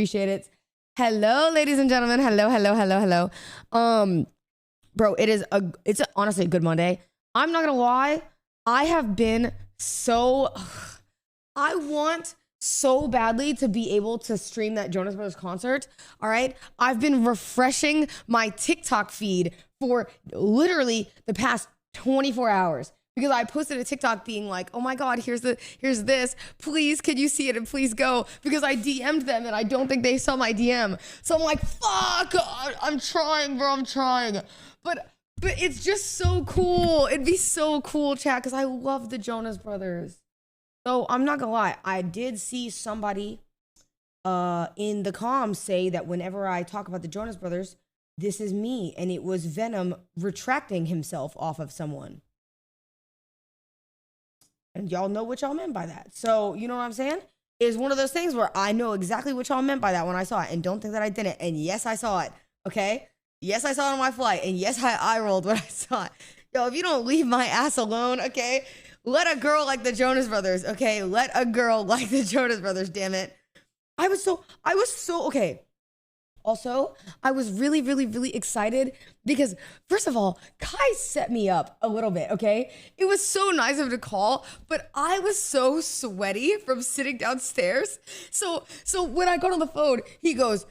Appreciate it. Hello, ladies and gentlemen. Hello. Bro, it's honestly a good Monday. I'm not gonna lie. I have been I want so badly to be able to stream that Jonas Brothers concert. All right. I've been refreshing my TikTok feed for literally the past 24 hours. Because I posted a TikTok being like, oh my God, here's this. Please, can you see it and please go? Because I DM'd them and I don't think they saw my DM. So I'm like, fuck, I'm trying, bro, I'm trying. But it's just so cool. It'd be so cool, chat, because I love the Jonas Brothers. So I'm not gonna lie, I did see somebody in the comms say that whenever I talk about the Jonas Brothers, this is me. And it was Venom retracting himself off of someone. And y'all know what y'all meant by that. So, you know what I'm saying? It's one of those things where I know exactly what y'all meant by that when I saw it. And don't think that I didn't. And yes, I saw it. Okay? Yes, I saw it on my flight. And yes, I eye rolled when I saw it. Yo, if you don't leave my ass alone, okay? Let a girl like the Jonas Brothers, okay? Let a girl like the Jonas Brothers, damn it. I was so, okay. Also, I was really excited because, first of all, Kai set me up a little bit, okay? It was so nice of him to call, but I was so sweaty from sitting downstairs. So when I got on the phone, he goes,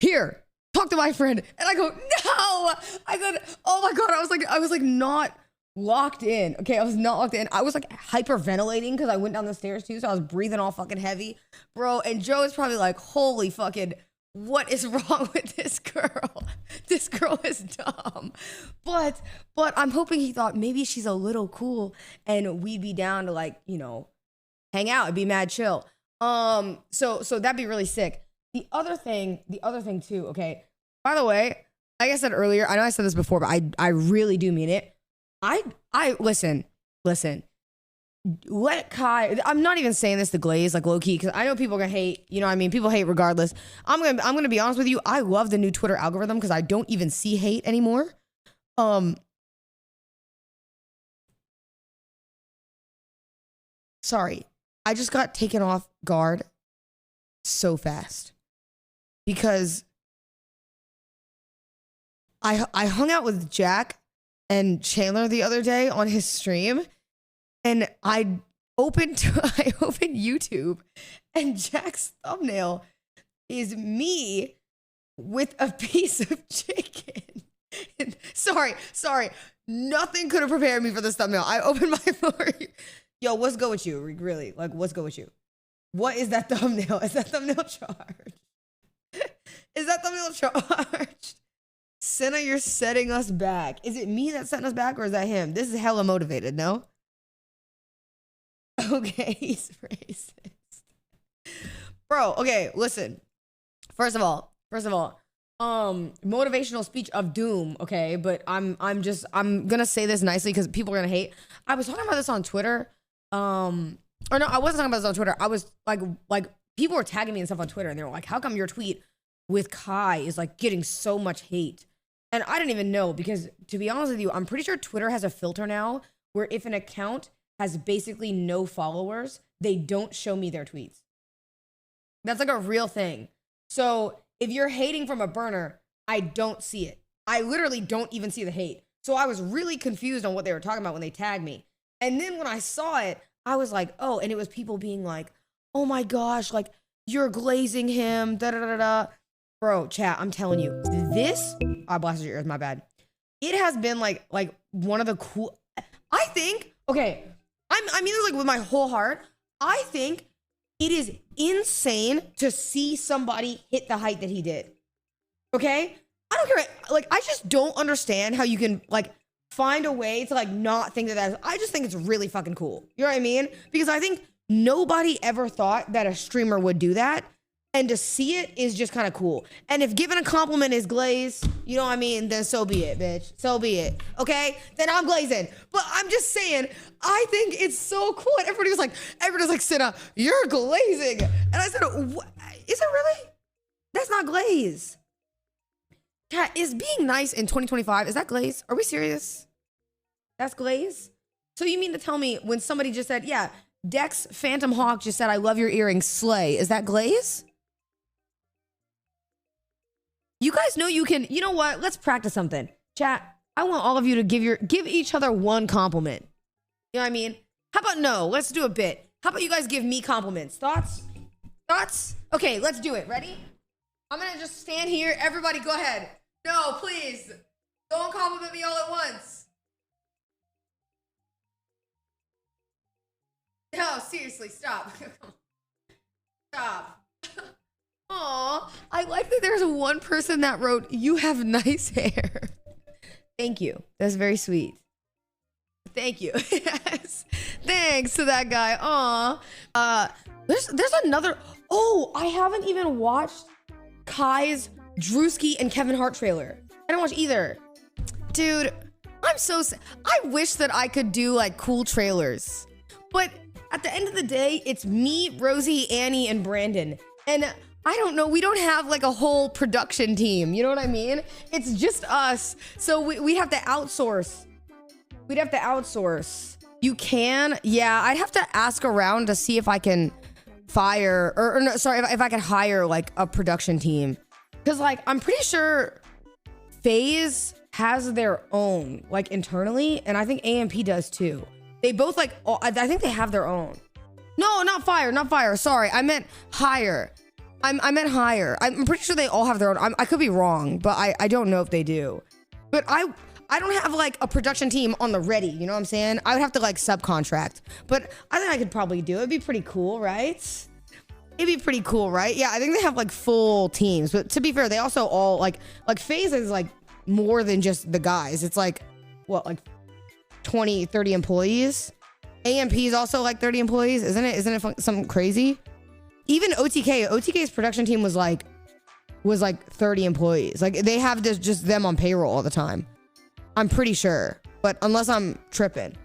here, talk to my friend. And I go, no! I go, oh my God, I was like not locked in, okay? I was not locked in. I was like hyperventilating because I went down the stairs too, so I was breathing all fucking heavy. Bro, and Joe is probably like, holy fucking... what is wrong with this girl? This girl is dumb. But I'm hoping he thought maybe she's a little cool and we'd be down to, like, you know, hang out. It'd be mad chill. So that'd be really sick. The other thing too, okay. By the way, like I said earlier, I know I said this before, but I really do mean it. I listen. Let Kai, I'm not even saying this to Glaze, like low key, because I know people are gonna hate, you know what I mean? People hate regardless. I'm gonna be honest with you. I love the new Twitter algorithm because I don't even see hate anymore. Sorry. I just got taken off guard so fast because I hung out with Jack and Chandler the other day on his stream. And I opened YouTube and Jack's thumbnail is me with a piece of chicken. Sorry. Nothing could have prepared me for this thumbnail. I opened my phone. Yo, what's good with you? Really? Like, what's good with you? What is that thumbnail? Is that thumbnail charged? Is that thumbnail charged? Cinna, you're setting us back. Is it me that's setting us back or is that him? This is hella motivated, no? Okay, he's racist. Bro, okay, listen. First of all, motivational speech of doom, okay? But I'm gonna say this nicely because people are gonna hate. I was talking about this on Twitter. Or no, I wasn't talking about this on Twitter. I was like people were tagging me and stuff on Twitter and they were like, how come your tweet with Kai is like getting so much hate? And I didn't even know because to be honest with you, I'm pretty sure Twitter has a filter now where if an account has basically no followers, they don't show me their tweets. That's like a real thing. So if you're hating from a burner, I don't see it. I literally don't even see the hate. So I was really confused on what they were talking about when they tagged me. And then when I saw it, I was like, oh, and it was people being like, oh my gosh, like you're glazing him, da-da-da-da. Bro, chat, I'm telling you, this, I blasted your ears, my bad. It has been like one of the cool, I think, okay, I mean this like with my whole heart. I think it is insane to see somebody hit the height that he did. Okay? I don't care. Like, I just don't understand how you can like find a way to like not think that I just think it's really fucking cool. You know what I mean? Because I think nobody ever thought that a streamer would do that. And to see it is just kind of cool. And if giving a compliment is glaze, you know what I mean? Then so be it, bitch. So be it. Okay? Then I'm glazing. But I'm just saying, I think it's so cool. And everybody was like, Cinna, you're glazing. And I said, what? Is it really? That's not glaze. Cat, is being nice in 2025, is that glaze? Are we serious? That's glaze? So you mean to tell me when somebody just said, yeah, Dex Phantom Hawk just said, I love your earrings, slay. Is that glaze? guys know you can, you know what? Let's practice something. Chat, I want all of you to give each other one compliment. You know what I mean? How about no? Let's do a bit. How about you guys give me compliments? Thoughts? Thoughts? Okay, let's do it. Ready? I'm gonna just stand here. Everybody go ahead. No, please. Don't compliment me all at once. No, seriously, stop. Stop. Aw, I like that there's one person that wrote, "You have nice hair." Thank you. That's very sweet. Thank you. Yes. Thanks to that guy. Aw. There's another. Oh, I haven't even watched Kai's Drewski and Kevin Hart trailer. I don't watch either. Dude, I'm so sad. I wish that I could do like cool trailers. But at the end of the day, it's me, Rosie, Annie, and Brandon. And I don't know, we don't have like a whole production team. You know what I mean? It's just us. So we have to outsource. We'd have to outsource. You can? Yeah, I'd have to ask around to see if I can fire, or no, sorry, if I could hire like a production team. Cause like, I'm pretty sure FaZe has their own, like internally, and I think AMP does too. They both like, I think they have their own. No, not fire. Sorry, I meant hire. I meant hire. I'm pretty sure they all have their own. I could be wrong, but I don't know if they do. But I don't have like a production team on the ready. You know what I'm saying? I would have to like subcontract, but I think I could probably do it. It'd be pretty cool, right? It'd be pretty cool, right? Yeah, I think they have like full teams, but to be fair, they also all like FaZe is like more than just the guys. It's like, what, like 20, 30 employees? AMP is also like 30 employees, isn't it? Isn't it something crazy? Even OTK's production team was like 30 employees. Like they have this, just them on payroll all the time. I'm pretty sure, but unless I'm tripping.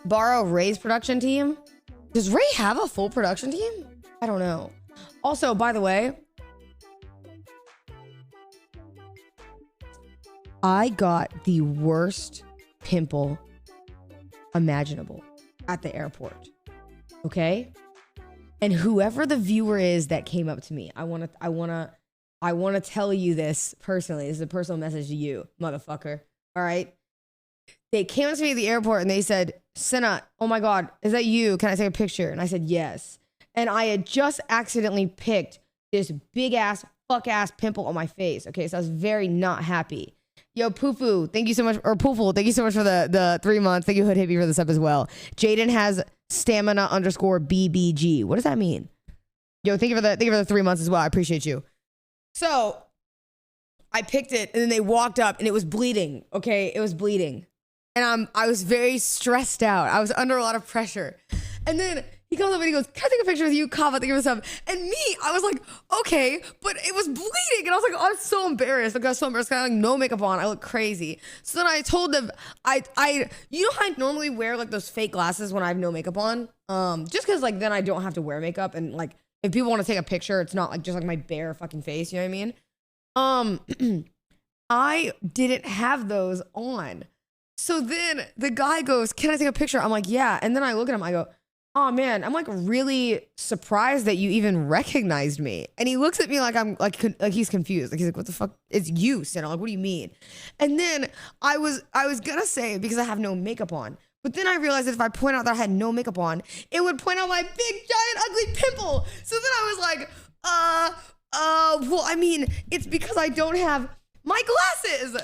Borrow Ray's production team. Does Ray have a full production team? I don't know. Also, by the way, I got the worst pimple imaginable at the airport. Okay? And whoever the viewer is that came up to me, I want to tell you this personally. This is a personal message to you, motherfucker. All right? They came up to me at the airport and they said, "Cinna, oh my God, is that you? Can I take a picture?" And I said, "Yes." And I had just accidentally picked this big ass, fuck ass pimple on my face. Okay, so I was very not happy. Yo, Poofoo, thank you so much, or Pooful, thank you so much for the 3 months. Thank you, Hood Hippie, for this up as well. Jaden has stamina_BBG. What does that mean? Yo, thank you for the 3 months as well. I appreciate you. So I picked it and then they walked up and it was bleeding. Okay, it was bleeding. And I was very stressed out. I was under a lot of pressure. And then he comes up and he goes, "Can I take a picture with you, Kava?" Thank you for this up. And me, I was like, okay, but it was bleeding. And I was like, oh, I'm so embarrassed. Like, I was so embarrassed. I had like no makeup on. I look crazy. So then I told them, you know how I normally wear like those fake glasses when I have no makeup on? Just cause like then I don't have to wear makeup. And like, if people want to take a picture, it's not like just like my bare fucking face. You know what I mean? I didn't have those on. So then the guy goes, "Can I take a picture?" I'm like, "Yeah." And then I look at him, I go, "Oh man, I'm like really surprised that you even recognized me." And he looks at me like I'm like he's confused. Like he's like, "What the fuck? It's you, Cinna." Like, "What do you mean?" And then I was gonna say it because I have no makeup on. But then I realized that if I point out that I had no makeup on, it would point out my big, giant, ugly pimple. So then I was like, well, I mean, it's because I don't have my glasses.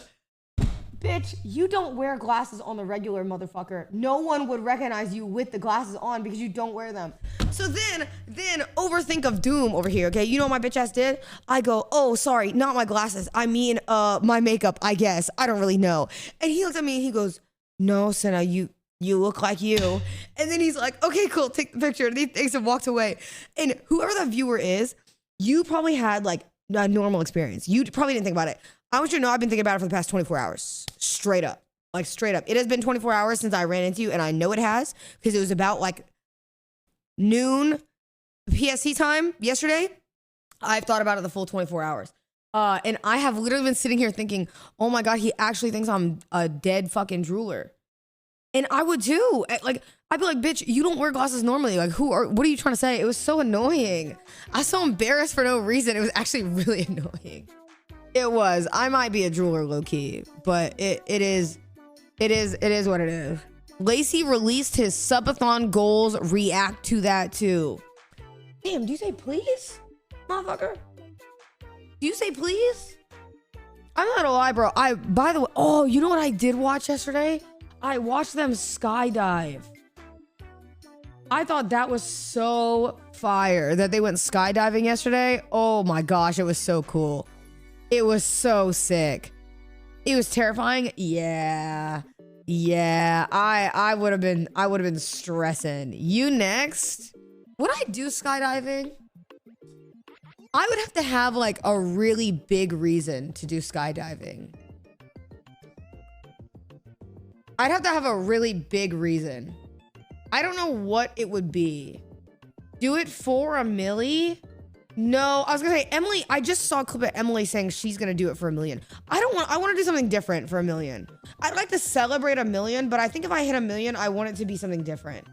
Bitch, you don't wear glasses on the regular, motherfucker. No one would recognize you with the glasses on because you don't wear them. So then overthink of doom over here, okay? You know what my bitch ass did? I go, "Oh, sorry, not my glasses. I mean, my makeup, I guess. I don't really know." And he looks at me and he goes, "No, Cinna, you look like you." And then he's like, "Okay, cool, take the picture." And he takes and walks away. And whoever that viewer is, you probably had like a normal experience. You probably didn't think about it. I want you to know I've been thinking about it for the past 24 hours. Straight up. Like straight up. It has been 24 hours since I ran into you, and I know it has because it was about like noon PST time yesterday. I've thought about it the full 24 hours. And I have literally been sitting here thinking, oh my God, he actually thinks I'm a dead fucking drooler. And I would too. Like, I'd be like, bitch, you don't wear glasses normally. Like, what are you trying to say? It was so annoying. I was so embarrassed for no reason. It was actually really annoying. It was. I might be a drooler low key, but it is what it is. Lacey released his subathon goals. React to that too. Damn, do you say please? Motherfucker. Do you say please? I'm not gonna lie, bro. By the way, oh, you know what I did watch yesterday? I watched them skydive. I thought that was so fire that they went skydiving yesterday. Oh my gosh, it was so cool. It was so sick. It was terrifying. Yeah. I would have been stressing. You next? Would I do skydiving? I would have to have like a really big reason to do skydiving. I'd have to have a really big reason. I don't know what it would be. Do it for $1 million? No, I was gonna say, Emily, I just saw a clip of Emily saying she's gonna do it for $1 million. I want to do something different for $1 million. I'd like to celebrate $1 million, but I think if I hit $1 million, I want it to be something different.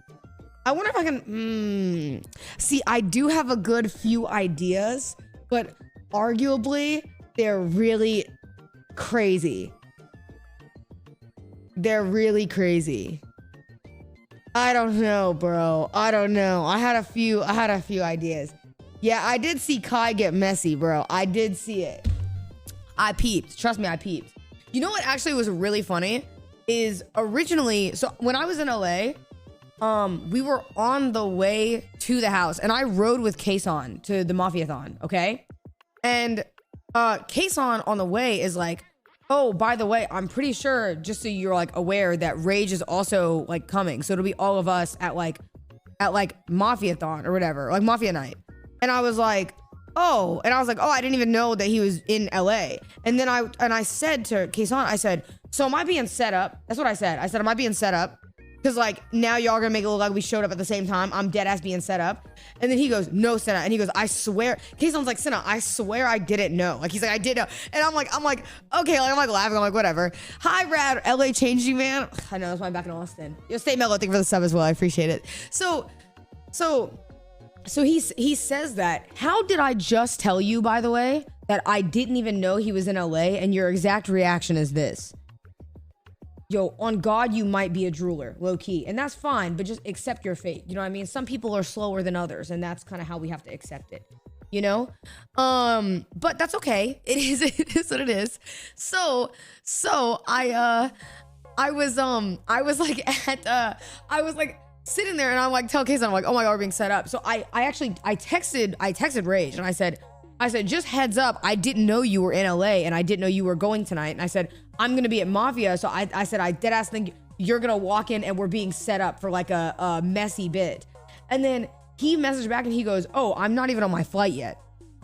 I wonder if I can, see, I do have a good few ideas, but arguably they're really crazy. They're really crazy. I don't know, bro. I don't know. I had a few ideas. Yeah, I did see Kai get messy, bro. I did see it. I peeped. Trust me, I peeped. You know what actually was really funny is originally, so when I was in LA, we were on the way to the house and I rode with Kason to the Mafiathon, okay? And Kason on the way is like, oh, by the way, I'm pretty sure, just so you're like aware, that Rage is also like coming. So it'll be all of us at like Mafiathon or whatever, like Mafia night. And I was like, oh, I didn't even know that he was in LA. And then I said to Kason, I said, so am I being set up? That's what I said. I said, am I being set up? Because like now y'all gonna make it look like we showed up at the same time. I'm dead ass being set up. And then he goes, no, Cinna. And he goes, I swear. Kason's like, Cinna, I swear I didn't know. Like he's like, I did know. And I'm like, okay, like I'm like laughing. I'm like, whatever. Hi, Rad, LA changing man. I know, that's why I'm back in Austin. Yo, stay mellow. Thank you for the sub as well. I appreciate it. So he says that. How did I just tell you, by the way, that I didn't even know he was in LA? And your exact reaction is this. Yo, on God, you might be a drooler, low key. And that's fine, but just accept your fate. You know what I mean? Some people are slower than others, and that's kind of how we have to accept it. You know? But that's okay. It is what it is. So I was like sitting there and I'm like, tell Kason, I'm like, oh my God, we're being set up. So I texted Rage and I said, just heads up, I didn't know you were in LA and I didn't know you were going tonight. And I said, I'm gonna be at Mafia. So I said, I dead ass think you're gonna walk in and we're being set up for like a messy bit. And then he messaged back and he goes, oh, I'm not even on my flight yet.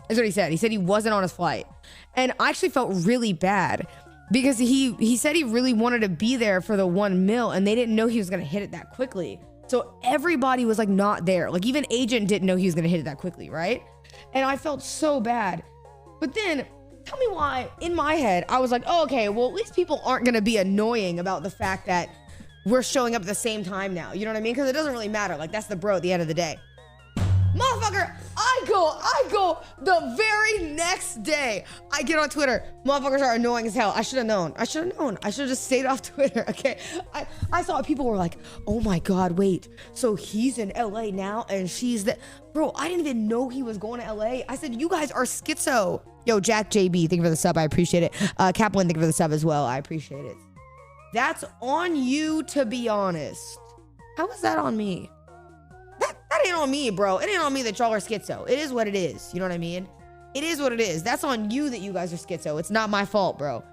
That's what he said. He said he wasn't on his flight. And I actually felt really bad because he said he really wanted to be there for the $1 million and they didn't know he was gonna hit it that quickly. So everybody was like not there. Like even Agent didn't know he was gonna hit it that quickly, right? And I felt so bad. But then tell me why in my head, I was like, oh, okay, well, at least people aren't gonna be annoying about the fact that we're showing up at the same time now. You know what I mean? Because it doesn't really matter. Like that's the bro at the end of the day. Motherfucker, I go the very next day. I get on Twitter. Motherfuckers are annoying as hell. I should have known. I should have just stayed off Twitter. Okay. I saw people were like, oh my God, wait. So he's in LA now and she's the bro. I didn't even know he was going to LA. I said, you guys are schizo. Yo, Jack JB, thank you for the sub. I appreciate it. Kaplan, thank you for the sub as well. I appreciate it. That's on you, to be honest. How is that on me? That ain't on me, bro. It ain't on me that y'all are schizo. It is what it is. You know what I mean? It is what it is. That's on you that you guys are schizo. It's not my fault, bro.